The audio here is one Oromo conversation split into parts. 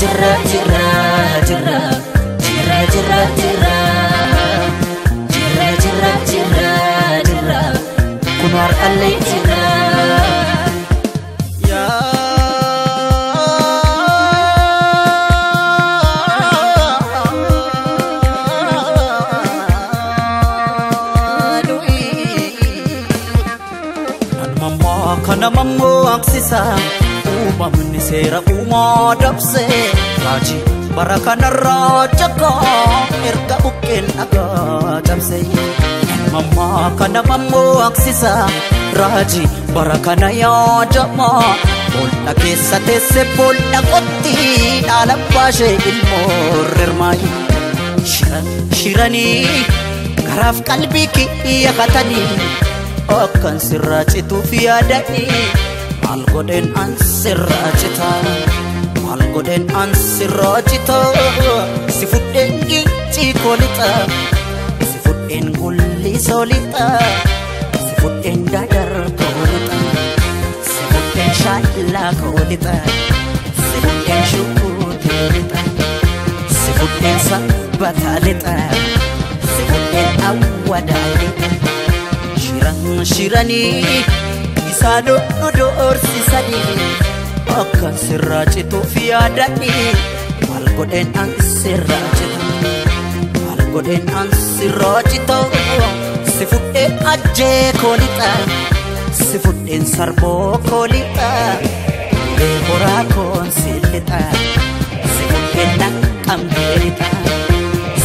jirra jirra jirra jirra jirra jirra jirra jirra jirra jirra kunar alle jirra kana mammo aksisa umamni sera umadapse raji barakana rajaka erga uken aga damse mamma kana mammo aksisa raji barakana ya jama bolna kesate se bolna kotti alabashe ilmorrmai shirani garaf qalbi ki yakatani akan sirracitu fiadani malgoden an sirracita malgoden an sirracita sifuden gici kolita sifuden gulli solita sifuden dadar kolita sifuden shalla kolita sifuden shukutelita sifuden sabatalita sifuden awadalita shirani isado orsi sadi akan sirracitu fiadani malgoden an sirracita sifuden ajje kolita sifuden sarbo kolita hora konsilita sifuden nakamberita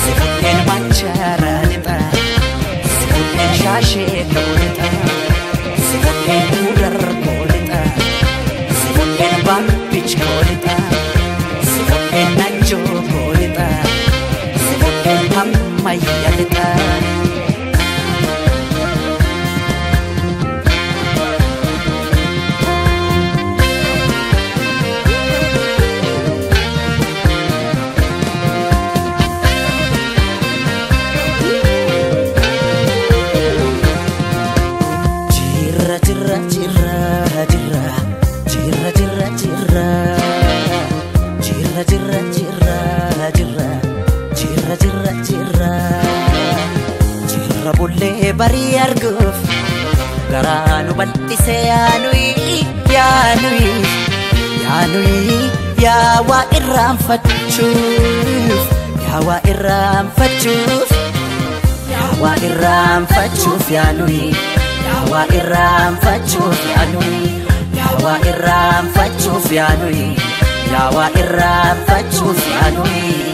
sifuden mancharanita sifuden shashe kolita sifuden udar kolita sifuden bampich kolita sifuden najo kolita sifuden hammayalita bari arguf garanu baltise yanui ya wa iram fachuf ya wa iram fachuf ya wa iram fachuf yanui ya wa iram fachuf yanui ya wa iram fachuf yanui ya wa iram fachuf yanui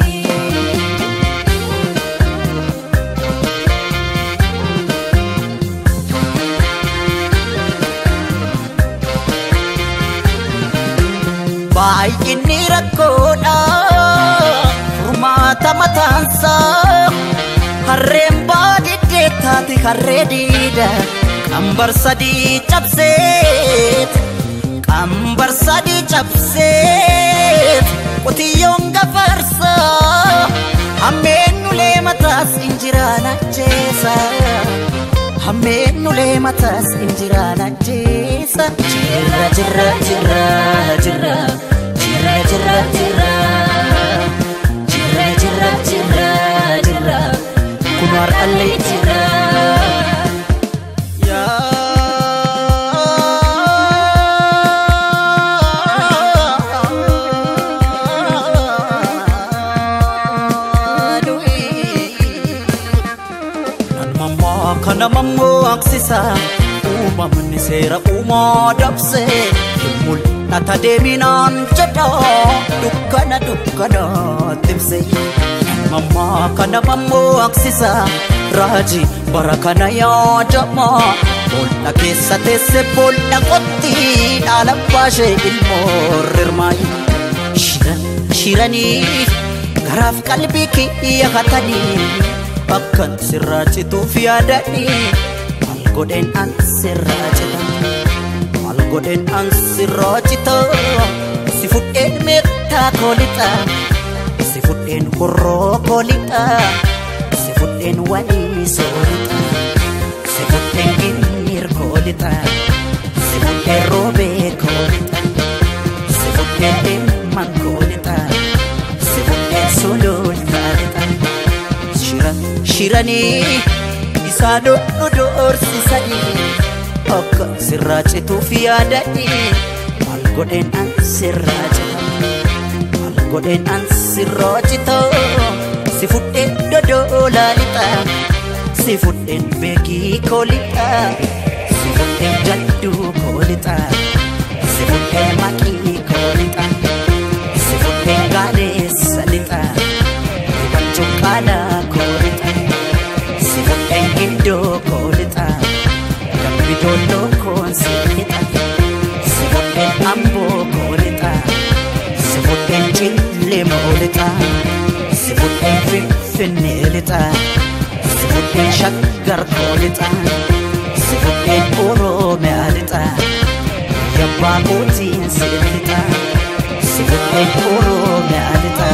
baay'inni rakkoodha furmaata mataansa harreen baadiyyaa taate harree diida qambar sadii cabseet qotiyyoon gafarsa hammeennulee mataas injiraan ajjeesa hammeennulee mataas injiraan ajjeesa jirra jirra jirra jirra jirra jirra jirra jirra jirra jirra jirra kunar alle jirra kana mammo aksisa umamni sera umadapse mul'ata deeminan jedha dukkana timse mamma kana mammo aksisa raji barakana ya jama bolna kesate se bolna kotti alabashe ilmorrmai shirani garaf qalbi ki yakatani akan sirracitu fiadani malgoden an sirracita sifuden metta kolita sifuden horro kolita sifuden wali solita sifuden ginir kolita sifuden robe kolita sifuden man kolita jirani isaanu doorsisani akka sirraachituuf yaadani maal godheen an sirraachita maal godheen an sirraachita si fudheen dodolaa lixa si fudheen beekii koo lixa si fudheen jadduu koo lixa si fudheen maqii koo lixa si fudheen gaaleessa lixa ibalchuu qaalaa koo lixa si fudheen gindoo koo lixa gambi dolloo koon si lixa si fudheen amboo koo lixa si fudheen Cillemoo lixa si fudheen Finfinnee lixa si fudheen Shaggar koo lixa si fudheen Oromiyaa lixa yabbaa kootiin si lixa si fudheen Oromiyaa lixa